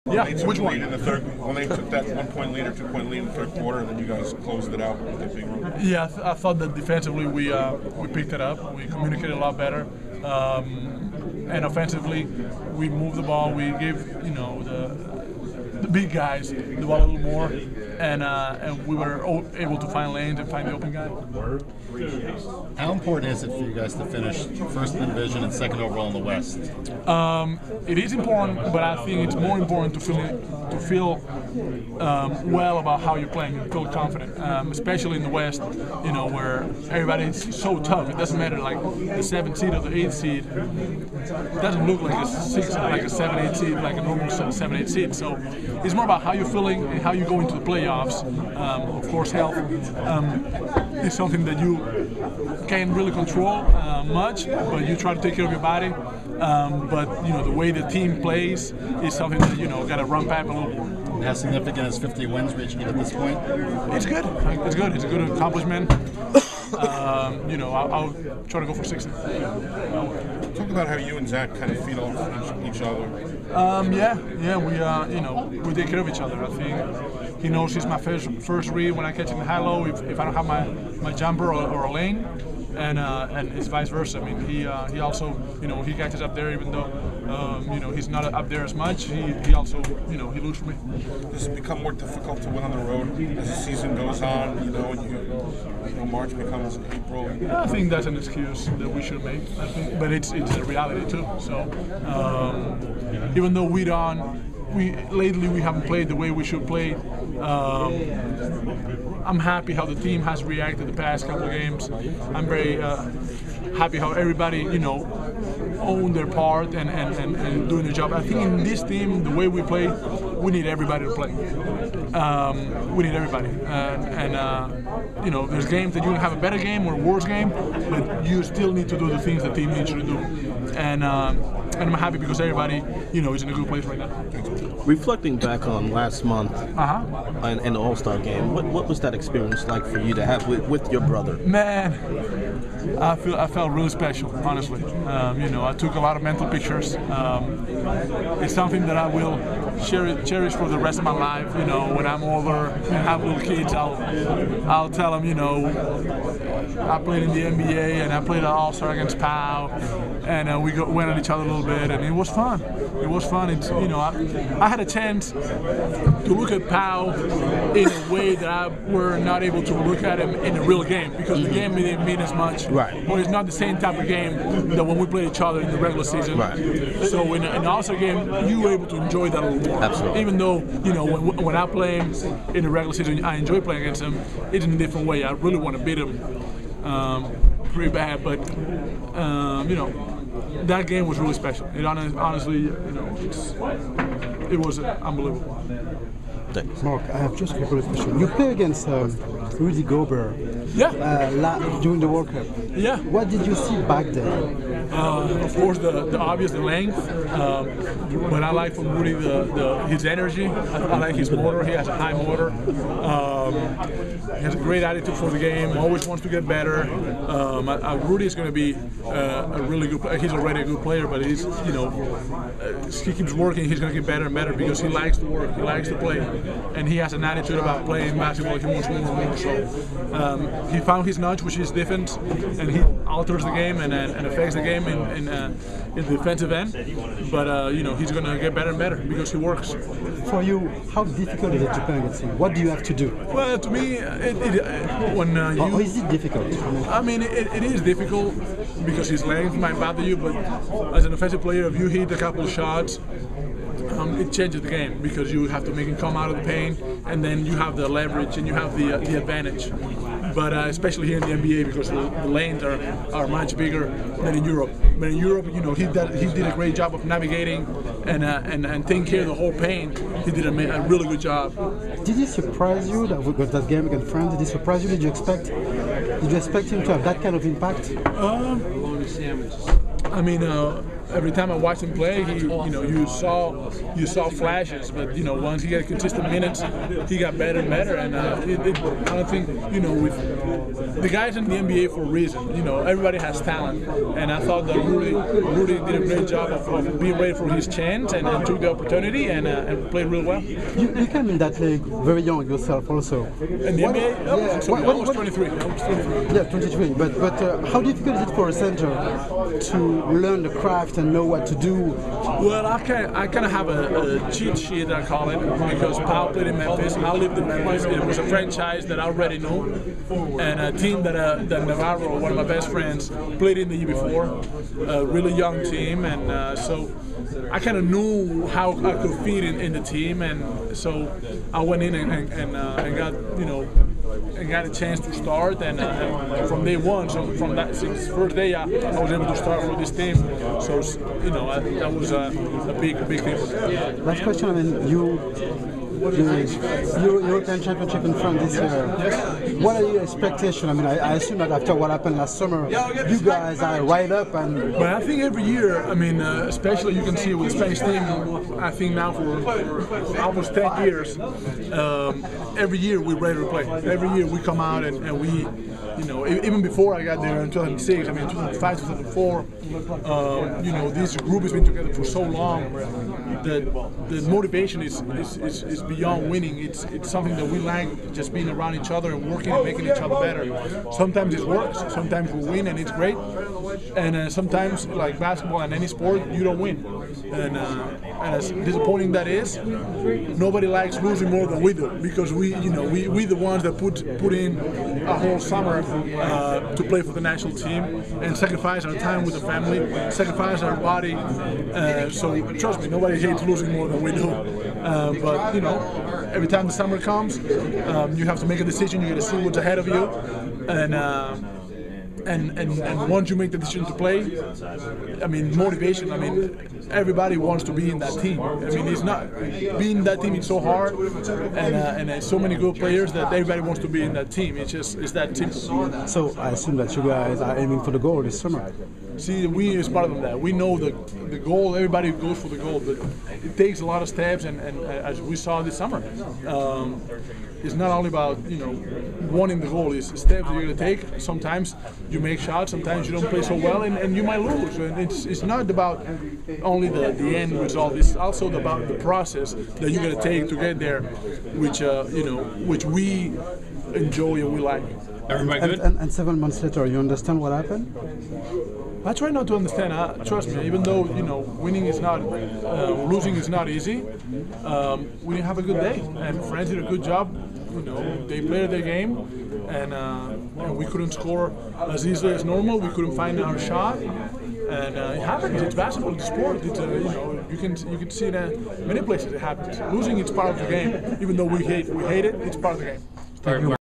Yeah, They took which the one? lead in the third, when they took that 1-point lead or 2-point lead in the third quarter, and then you guys closed it out with a big run. Yeah, I thought that defensively we picked it up. We communicated a lot better, and offensively we moved the ball. We gave the big guys the ball a little more, and we were able to find lanes and find the open guy. How important is it for you guys to finish first in the division and second overall in the West? It is important, but I think it's more important to feel well about how you're playing and feel confident, especially in the West, where everybody is so tough. It doesn't matter like the 7th seed or the 8th seed. It doesn't look like a 7-8 seed, like a normal 7-8 seed. So it's more about how you're feeling and how you go into the playoffs. Of course, health is something that you can't really control much, but you try to take care of your body. But the way the team plays is something that got to run back a little bit. How significant is 50 wins reaching at this point? It's good. It's good. It's a good accomplishment. I'll try to go for 60. Talk about how you and Zach kind of feed off each other. We take care of each other. I think he knows he's my first read when I catch him in high-low. If I don't have my jumper or a lane, and it's vice versa. I mean, he also he catches up there even though he's not up there as much. He also he looks for me. Does it become more difficult to win on the road as the season goes on? March becomes April. I think that's an excuse that we should make. I think, but it's a reality too. So even though lately we haven't played the way we should play. I'm happy how the team has reacted the past couple of games. I'm very happy how everybody, owned their part and doing their job. I think in this team, the way we play, we need everybody to play. We need everybody. There's games that you can have a better game or a worse game, but you still need to do the things the team needs you to do. And I'm happy because everybody, is in a good place right now. Reflecting back on last month in the All-Star game, what was that experience like for you to have with your brother? Man, I felt really special, honestly. I took a lot of mental pictures. It's something that I will cherish for the rest of my life. When I'm older and have little kids, I'll tell them, I played in the NBA and I played an All-Star against Pau, and we went at each other a little bit, and it was fun. It was fun. It's I had a chance to look at Pau in a way that I were not able to look at him in a real game because the game didn't mean as much. Right. Or it's not the same type of game that when we played each other in the regular season. Right. So in an All-Star game, you were able to enjoy that a little more. Absolutely. Even though when I play him in the regular season, I enjoy playing against him. It's in a different way. I really want to beat him pretty bad, but that game was really special. It honestly, it was unbelievable. Marc, I have just a couple of questions. You play against Rudy Gobert during the World Cup. Yeah. What did you see back then? Of course, the obvious, the length. But I like from Rudy his energy. I like his motor. He has a high motor. He has a great attitude for the game. Always wants to get better. Rudy is going to be a really good player. He's already a good player, but he's he keeps working. He's going to get better and better because he likes to work. He likes to play, and he has an attitude about playing basketball. He wants more and more. So he found his nudge, which is different, and he alters the game and affects the game in the defensive end. But he's going to get better and better because he works. For you, how difficult is it to play against him? What do you have to do? Well, to me, How is it difficult? I mean, it is difficult because his length might bother you, but as an offensive player, if you hit a couple of shots, it changes the game because you have to make him come out of the paint, and then you have the leverage and you have the advantage. But especially here in the NBA because the lanes are much bigger than in Europe. But in Europe, he did a great job of navigating and taking care of the whole paint. He did a really good job. Did it surprise you that game against France? Did it surprise you? Did you expect him to have that kind of impact? I mean, every time I watched him play, you saw flashes, but once he got consistent minutes, he got better and better. And I don't think with the guys in the NBA for a reason. Everybody has talent, and I thought that Rudy did a great job of being ready for his chance and took the opportunity and played real well. You came in that league very young yourself, also. In the NBA, I was 23. Yeah, 23. But how difficult is it for a center to learn the craft and know what to do? Well, I kind of have a cheat sheet, I call it, because Pau played in Memphis. I lived in Memphis. It was a franchise that I already knew, and a team that Navarro, one of my best friends, played in the year before. A really young team, and so I kind of knew how I could fit in the team, and so I went in and got and got a chance to start, and from day one, so from that since first day, I was able to start for this team. So that was a big thing for me. Last question. I mean, European Championship in France this year. What are your expectations? I mean, I assume that after what happened last summer, you guys are right up. But I think every year, I mean, especially you can see with the Spanish team, I think now for almost 10 years, every year we're ready to play. Every year we come out and we, even before I got there in 2006, I mean 2005, 2004, this group has been together for so long that the motivation is beyond winning. It's something that we like, just being around each other and working and making each other better. Sometimes it works, sometimes we win and it's great, and sometimes, like basketball and any sport, you don't win. And as disappointing that is, nobody likes losing more than we do, because we the ones that put in a whole summer to play for the national team and sacrifice our time with the family, sacrifice our body. So trust me, nobody hates losing more than we do. But every time the summer comes, you have to make a decision. You got to see what's ahead of you, and once you make the decision to play, I mean, motivation. I mean, everybody wants to be in that team. I mean, it's not being in that team is so hard, and there's so many good players that everybody wants to be in that team. It's that simple. So I assume that you guys are aiming for the goal this summer. See, we is part of that. We know the goal. Everybody goes for the goal, but it takes a lot of steps. And as we saw this summer, it's not only about wanting the goal. It's steps that you're going to take. Sometimes you make shots. Sometimes you don't play so well, and you might lose. And it's not about only the end result. It's also about the process that you're going to take to get there, which we enjoy and we like. Everybody good? And 7 months later, you understand what happened? I try not to understand. Trust me, even though winning is not, losing is not easy. We have a good day, and France did a good job. They played their game, and we couldn't score as easily as normal. We couldn't find our shot, and it happens. It's basketball, it's sport. It's you can see it in many places. It happens. Losing is part of the game, even though we hate it. It's part of the game.